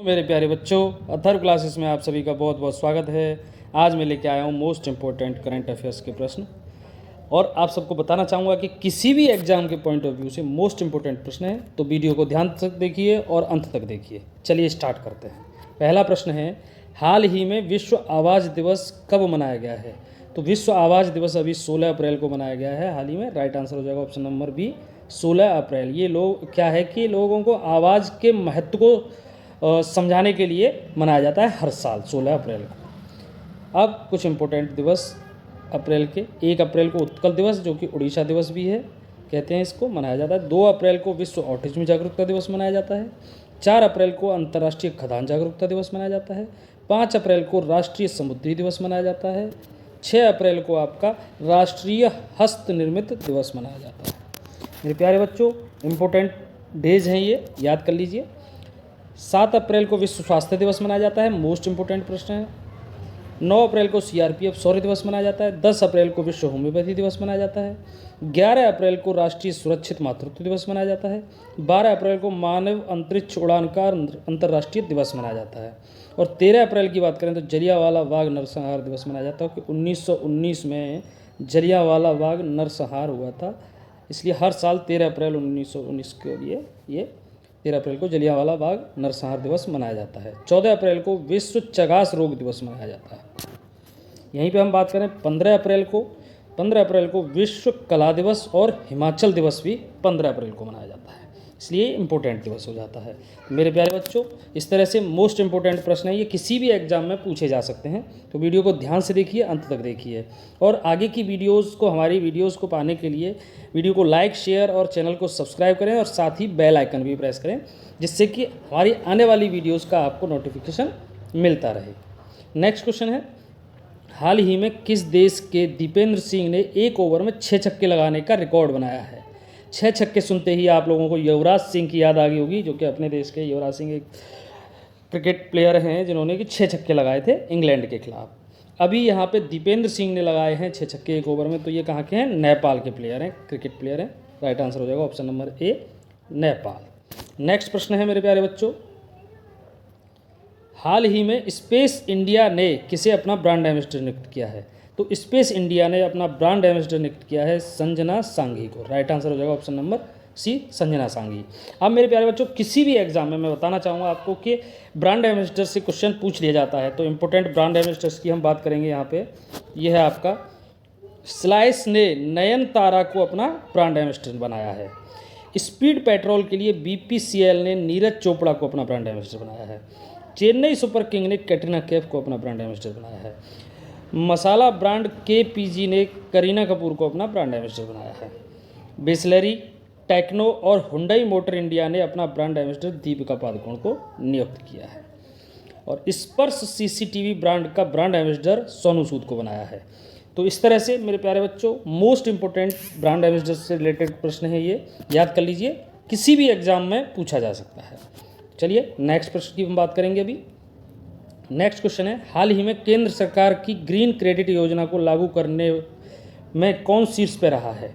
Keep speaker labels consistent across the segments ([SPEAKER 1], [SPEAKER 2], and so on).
[SPEAKER 1] मेरे प्यारे बच्चों, अथर्व क्लासेस में आप सभी का बहुत बहुत स्वागत है। आज मैं लेके आया हूँ मोस्ट इम्पोर्टेंट करंट अफेयर्स के प्रश्न और आप सबको बताना चाहूँगा कि किसी भी एग्जाम के पॉइंट ऑफ व्यू से मोस्ट इम्पोर्टेंट प्रश्न है, तो वीडियो को ध्यान से देखिए और अंत तक देखिए। चलिए स्टार्ट करते हैं। पहला प्रश्न है, हाल ही में विश्व आवाज़ दिवस कब मनाया गया है? तो विश्व आवाज़ दिवस अभी 16 अप्रैल को मनाया गया है हाल ही में। राइट आंसर हो जाएगा ऑप्शन नंबर बी, 16 अप्रैल। ये लोग क्या है कि लोगों को आवाज़ के महत्व को समझाने के लिए मनाया जाता है हर साल 16 अप्रैल को। अब कुछ इम्पोर्टेंट दिवस अप्रैल के, 1 अप्रैल को उत्कल दिवस जो कि उड़ीसा दिवस भी है कहते हैं, इसको मनाया जाता है। 2 अप्रैल को विश्व ऑटिज्म जागरूकता दिवस मनाया जाता है। 4 अप्रैल को अंतर्राष्ट्रीय खदान जागरूकता दिवस मनाया जाता है। 5 अप्रैल को राष्ट्रीय समुद्री दिवस मनाया जाता है। 6 अप्रैल को आपका राष्ट्रीय हस्त निर्मित दिवस मनाया जाता है। मेरे प्यारे बच्चों, इम्पोर्टेंट डेज हैं ये, याद कर लीजिए। 7 अप्रैल को विश्व स्वास्थ्य दिवस मनाया जाता है, मोस्ट इम्पोर्टेंट प्रश्न है। 9 अप्रैल को सीआरपीएफ शौर्य दिवस मनाया जाता है। 10 अप्रैल को विश्व होम्योपैथी दिवस मनाया जाता है। 11 अप्रैल को राष्ट्रीय सुरक्षित मातृत्व दिवस मनाया जाता है। 12 अप्रैल को मानव अंतरिक्ष उड़ान का अंतर्राष्ट्रीय दिवस मनाया जाता है। और 13 अप्रैल की बात करें तो जलियांवाला बाग नरसंहार दिवस मनाया जाता है कि 1919 में जलियांवाला बाग नरसंहार हुआ था, इसलिए हर साल 13 अप्रैल 1919 के लिए ये 13 अप्रैल को जलियांवाला बाग नरसंहार दिवस मनाया जाता है। 14 अप्रैल को विश्व चगास रोग दिवस मनाया जाता है। यहीं पे हम बात करें 15 अप्रैल को विश्व कला दिवस और हिमाचल दिवस भी 15 अप्रैल को मनाया जाता है, इसलिए इम्पोर्टेंट दिवस हो जाता है। मेरे प्यारे बच्चों, इस तरह से मोस्ट इम्पोर्टेंट प्रश्न है, ये किसी भी एग्जाम में पूछे जा सकते हैं, तो वीडियो को ध्यान से देखिए, अंत तक देखिए। और आगे की वीडियोज़ को, हमारी वीडियोज़ को पाने के लिए वीडियो को लाइक, शेयर और चैनल को सब्सक्राइब करें और साथ ही बेल आइकन भी प्रेस करें, जिससे कि हमारी आने वाली वीडियोज़ का आपको नोटिफिकेशन मिलता रहे। नेक्स्ट क्वेश्चन है, हाल ही में किस देश के दीपेंद्र सिंह ने 1 ओवर में 6 छक्के लगाने का रिकॉर्ड बनाया है? 6 छक्के सुनते ही आप लोगों को युवराज सिंह की याद आ गई होगी, जो कि अपने देश के युवराज सिंह एक क्रिकेट प्लेयर हैं जिन्होंने कि 6 छक्के लगाए थे इंग्लैंड के खिलाफ। अभी यहाँ पे दीपेंद्र सिंह ने लगाए हैं 6 छक्के 1 ओवर में, तो ये कहाँ के हैं? नेपाल के प्लेयर हैं, क्रिकेट प्लेयर हैं। राइट आंसर हो जाएगा ऑप्शन नंबर ए, नेपाल। नेक्स्ट प्रश्न है मेरे प्यारे बच्चों, हाल ही में स्पेस इंडिया ने किसे अपना ब्रांड एम्बेसडर नियुक्त किया है? तो स्पेस इंडिया ने अपना ब्रांड एम्बेसडर नियुक्त किया है संजना सांघी को। राइट आंसर हो जाएगा option number C, Sanjana Sanghi. अब मेरे प्यारे बच्चों, किसी भी एग्जाम में मैं बताना चाहूँगा आपको कि ब्रांड एम्बेसडर से क्वेश्चन पूछ लिया जाता है, तो इंपॉर्टेंट ब्रांड एम्बेसडर्स की हम बात करेंगे यहाँ पे। यह है आपका स्लाइस ने नयनतारा को अपना ब्रांड एम्बेसडर बनाया है। स्पीड पेट्रोल के लिए बीपीसीएल ने नीरज चोपड़ा को अपना ब्रांड एम्बेसडर बनाया है। चेन्नई सुपर किंग ने कैटरीना कैफ को अपना ब्रांड एम्बेसडर बनाया है। मसाला ब्रांड केपीजी ने करीना कपूर को अपना ब्रांड एम्बेसडर बनाया है। बिसलेरी, टेक्नो और हुंडई मोटर इंडिया ने अपना ब्रांड एम्बेसडर दीपिका पादुकोण को नियुक्त किया है। और स्पर्श सीसीटीवी ब्रांड का ब्रांड एम्बेसडर सोनू सूद को बनाया है। तो इस तरह से मेरे प्यारे बच्चों, मोस्ट इंपोर्टेंट ब्रांड एम्बेसडर से रिलेटेड प्रश्न है ये, याद कर लीजिए, किसी भी एग्जाम में पूछा जा सकता है। चलिए नेक्स्ट प्रश्न की हम बात करेंगे अभी। नेक्स्ट क्वेश्चन है, हाल ही में केंद्र सरकार की ग्रीन क्रेडिट योजना को लागू करने में कौन शीर्ष पे रहा है?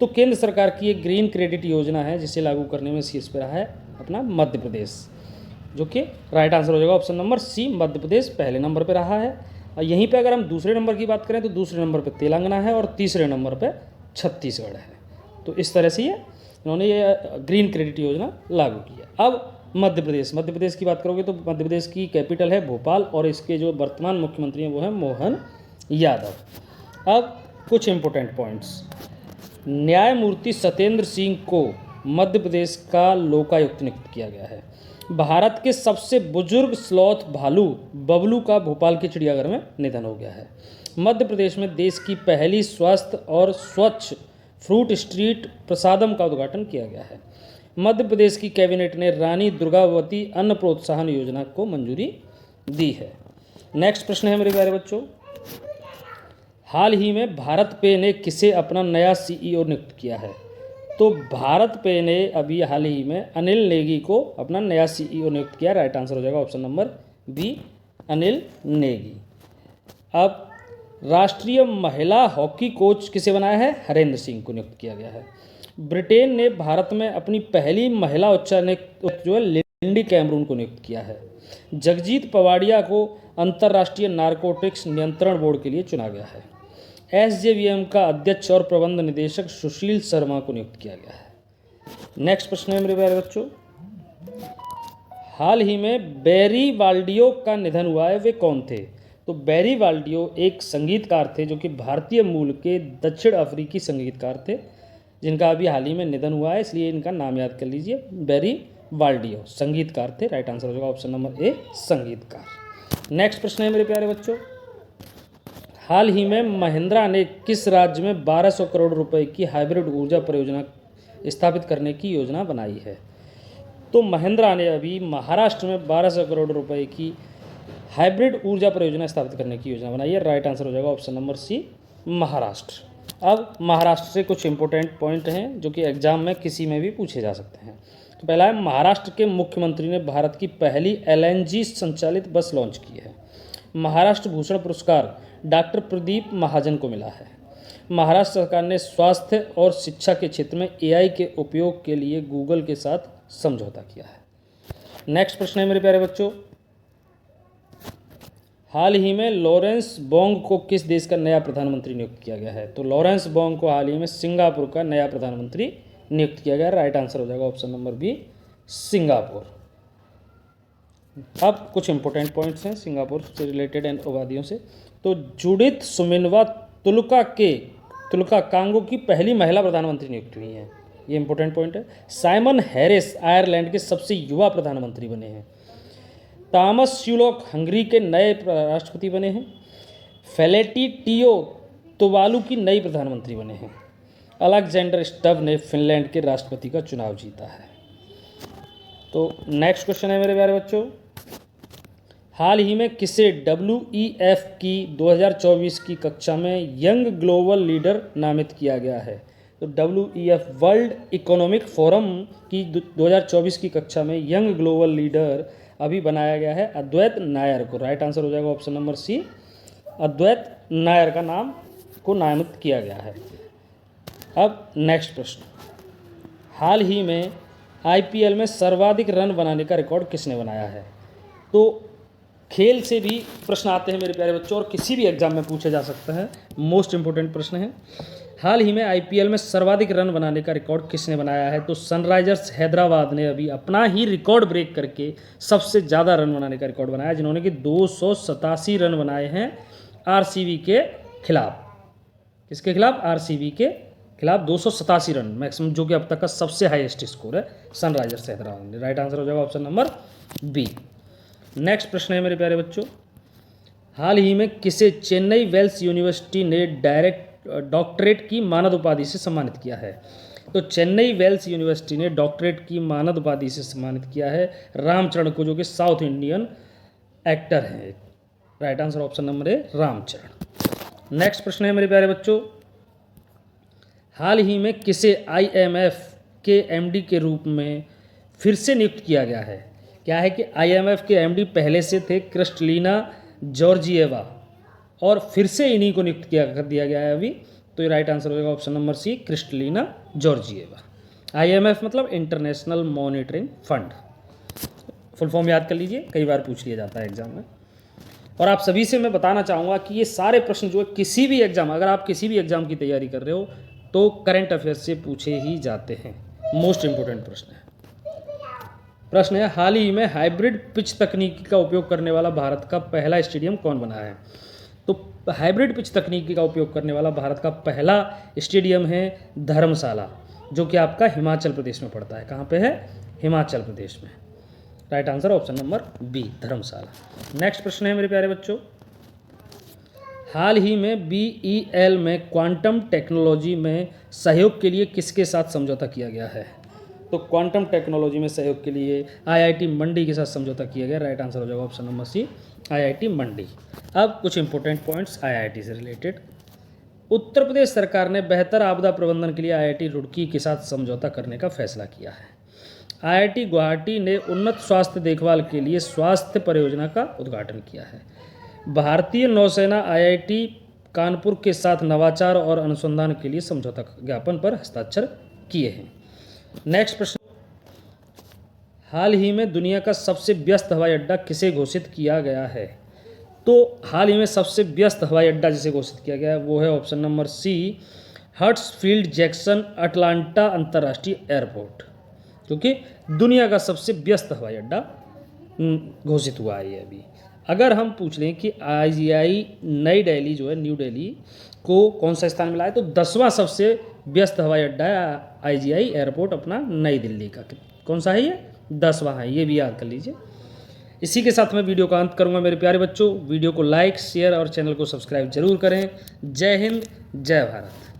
[SPEAKER 1] तो केंद्र सरकार की एक ग्रीन क्रेडिट योजना है जिसे लागू करने में शीर्ष पे रहा है अपना मध्य प्रदेश, जो कि राइट आंसर हो जाएगा ऑप्शन नंबर सी, मध्य प्रदेश पहले नंबर पे रहा है। और यहीं पे अगर हम दूसरे नंबर की बात करें तो दूसरे नंबर पे तेलंगाना है और तीसरे नंबर पे छत्तीसगढ़ है। तो इस तरह से इन्होंने ये ग्रीन क्रेडिट योजना लागू की है। अब मध्य प्रदेश की बात करोगे तो मध्य प्रदेश की कैपिटल है भोपाल और इसके जो वर्तमान मुख्यमंत्री हैं वो हैं मोहन यादव। अब कुछ इंपॉर्टेंट पॉइंट्स, न्यायमूर्ति सत्येंद्र सिंह को मध्य प्रदेश का लोकायुक्त नियुक्त किया गया है। भारत के सबसे बुजुर्ग स्लॉथ भालू बबलू का भोपाल के चिड़ियाघर में निधन हो गया है। मध्य प्रदेश में देश की पहली स्वस्थ और स्वच्छ फ्रूट स्ट्रीट प्रसादम का उद्घाटन किया गया है। मध्य प्रदेश की कैबिनेट ने रानी दुर्गावती अन्न प्रोत्साहन योजना को मंजूरी दी है। नेक्स्ट प्रश्न है मेरे प्यारे बच्चों, हाल ही में भारत पे ने किसे अपना नया सीईओ नियुक्त किया है? तो भारत पे ने अभी हाल ही में अनिल नेगी को अपना नया सीईओ नियुक्त किया। राइट आंसर हो जाएगा option number B, Anil Negi. अब राष्ट्रीय महिला हॉकी कोच किसे बनाया है? हरेंद्र सिंह को नियुक्त किया गया है। ब्रिटेन ने भारत में अपनी पहली महिला उच्चायुक्त जो है एंडी कैमरून को नियुक्त किया है। जगजीत पवाडिया को अंतर्राष्ट्रीय नारकोटिक्स नियंत्रण बोर्ड के लिए चुना गया है। एसजेवीएम का अध्यक्ष और प्रबंध निदेशक सुशील शर्मा को नियुक्त किया गया है। नेक्स्ट प्रश्न है मेरे प्यारे बच्चों, हाल ही में बैरी वाल्डियो का निधन हुआ है, वे कौन थे? तो बैरी वाल्डियो एक संगीतकार थे जो कि भारतीय मूल के दक्षिण अफ्रीकी संगीतकार थे, जिनका अभी हाल ही में निधन हुआ है, इसलिए इनका नाम याद कर लीजिए। बैरी वाल्डियो संगीतकार थे। राइट आंसर हो जाएगा ऑप्शन नंबर ए, संगीतकार। नेक्स्ट प्रश्न है मेरे प्यारे बच्चों, हाल ही में महिंद्रा ने किस राज्य में 1200 करोड़ रुपए की हाइब्रिड ऊर्जा परियोजना स्थापित करने की योजना बनाई है? तो महिंद्रा ने अभी महाराष्ट्र में 1200 करोड़ रुपए की हाइब्रिड ऊर्जा परियोजना स्थापित करने की योजना बनाई है। राइट आंसर हो जाएगा ऑप्शन नंबर सी, महाराष्ट्र। अब महाराष्ट्र से कुछ इंपॉर्टेंट पॉइंट हैं जो कि एग्जाम में किसी में भी पूछे जा सकते हैं। तो पहला है, महाराष्ट्र के मुख्यमंत्री ने भारत की पहली एलएनजी संचालित बस लॉन्च की है। महाराष्ट्र भूषण पुरस्कार डॉक्टर प्रदीप महाजन को मिला है। महाराष्ट्र सरकार ने स्वास्थ्य और शिक्षा के क्षेत्र में एआई के उपयोग के लिए गूगल के साथ समझौता किया है। नेक्स्ट प्रश्न है मेरे प्यारे बच्चों, हाल ही में लॉरेंस बोंग को किस देश का नया प्रधानमंत्री नियुक्त किया गया है? तो लॉरेंस बोंग को हाल ही में सिंगापुर का नया प्रधानमंत्री नियुक्त किया गया है। राइट आंसर हो जाएगा ऑप्शन नंबर बी, सिंगापुर। अब कुछ इंपॉर्टेंट पॉइंट्स हैं सिंगापुर से रिलेटेड एंड उपाधियों से। तो जूडिथ सुमिनवा तुलका कांगो की पहली महिला प्रधानमंत्री नियुक्त हुई हैं, ये इंपॉर्टेंट पॉइंट है। साइमन हैरिस आयरलैंड के सबसे युवा प्रधानमंत्री बने हैं। थॉमस श्यूलॉक हंगरी के नए राष्ट्रपति बने हैं। फेलेटी टियो तुवालू की नई प्रधानमंत्री बने हैं। अलेक्जेंडर स्टब ने फिनलैंड के राष्ट्रपति का चुनाव जीता है। तो नेक्स्ट क्वेश्चन है मेरे प्यारे बच्चों, हाल ही में किसे WEF की 2024 की कक्षा में यंग ग्लोबल लीडर नामित किया गया है? तो WEF वर्ल्ड इकोनॉमिक फोरम की 2024 की कक्षा में यंग ग्लोबल लीडर अभी बनाया गया है अद्वैत नायर को। राइट आंसर हो जाएगा ऑप्शन नंबर सी, अद्वैत नायर का नाम को नामित किया गया है। अब नेक्स्ट प्रश्न, हाल ही में IPL में सर्वाधिक रन बनाने का रिकॉर्ड किसने बनाया है? तो खेल से भी प्रश्न आते हैं मेरे प्यारे बच्चों और किसी भी एग्जाम में पूछा जा सकता है, मोस्ट इंपोर्टेंट प्रश्न है। हाल ही में IPL में सर्वाधिक रन बनाने का रिकॉर्ड किसने बनाया है? तो सनराइजर्स हैदराबाद ने अभी अपना ही रिकॉर्ड ब्रेक करके सबसे ज़्यादा रन बनाने का रिकॉर्ड बनाया, जिन्होंने कि 287 रन बनाए हैं RCB के खिलाफ। किसके खिलाफ? RCB के खिलाफ 287 रन मैक्सिमम, जो कि अब तक का सबसे हाईएस्ट स्कोर है सनराइजर्स हैदराबाद ने। राइट आंसर हो जाएगा ऑप्शन नंबर बी। नेक्स्ट प्रश्न है मेरे प्यारे बच्चों, हाल ही में किसे चेन्नई वेल्स यूनिवर्सिटी ने डॉक्टरेट की मानद उपाधि से सम्मानित किया है? तो चेन्नई वेल्स यूनिवर्सिटी ने डॉक्टरेट की मानद उपाधि से सम्मानित किया है रामचरण को, जो कि साउथ इंडियन एक्टर हैं। Right answer option number A, Ram Charan. Next प्रश्न है मेरे प्यारे बच्चों, हाल ही में किसे IMF के MD के रूप में फिर से नियुक्त किया गया है? क्या है कि IMF के MD पहले से थे क्रिस्टलिना जॉर्जिएवा और फिर से इन्हीं को नियुक्त कर दिया गया है अभी। तो ये राइट आंसर हो जाएगा option number C, Kristalina Georgieva. IMF मतलब international monitoring fund, full form याद कर लीजिए, कई बार पूछ लिया जाता है एग्जाम में। और आप सभी से मैं बताना चाहूँगा कि ये सारे प्रश्न जो है किसी भी एग्जाम, अगर आप किसी भी एग्जाम की तैयारी कर रहे हो तो करंट अफेयर्स से पूछे ही जाते हैं, मोस्ट इंपोर्टेंट प्रश्न है। प्रश्न है, हाल ही में हाइब्रिड पिच तकनीकी का उपयोग करने वाला भारत का पहला स्टेडियम कौन बना है? तो हाइब्रिड पिच तकनीकी का उपयोग करने वाला भारत का पहला स्टेडियम है धर्मशाला, जो कि आपका हिमाचल प्रदेश में पड़ता है। कहाँ पे है? हिमाचल प्रदेश में। Right answer option number B, Dharamshala. Next प्रश्न है मेरे प्यारे बच्चों, हाल ही में BEL में क्वांटम टेक्नोलॉजी में सहयोग के लिए किसके साथ समझौता किया गया है? तो क्वांटम टेक्नोलॉजी में सहयोग के लिए IIT मंडी के साथ समझौता किया गया। राइट आंसर हो जाएगा ऑप्शन नंबर सी, IIT मंडी। अब कुछ इंपॉर्टेंट पॉइंट्स IIT से रिलेटेड। उत्तर प्रदेश सरकार ने बेहतर आपदा प्रबंधन के लिए IIT रुड़की के साथ समझौता करने का फैसला किया है। IIT गुवाहाटी ने उन्नत स्वास्थ्य देखभाल के लिए स्वास्थ्य परियोजना का उद्घाटन किया है। भारतीय नौसेना IIT कानपुर के साथ नवाचार और अनुसंधान के लिए समझौता ज्ञापन पर हस्ताक्षर किए हैं। नेक्स्ट प्रश्न, हाल ही में दुनिया का सबसे व्यस्त हवाई अड्डा किसे घोषित किया गया है? तो हाल ही में सबसे व्यस्त हवाई अड्डा जिसे घोषित किया गया है वो है option number C, Hartsfield Jackson Atlanta अंतर्राष्ट्रीय एयरपोर्ट, क्योंकि दुनिया का सबसे व्यस्त हवाई अड्डा घोषित हुआ है ये अभी। अगर हम पूछ लें कि IGI नई दिल्ली जो है, न्यू दिल्ली को कौन सा स्थान मिला है, तो 10वां सबसे व्यस्त हवाई अड्डा है IGI एयरपोर्ट अपना नई दिल्ली का। कौन सा है ये? 10वां है, ये भी याद कर लीजिए। इसी के साथ मैं वीडियो का अंत करूंगा मेरे प्यारे बच्चों। वीडियो को लाइक, शेयर और चैनल को सब्सक्राइब जरूर करें। जय हिंद, जय भारत।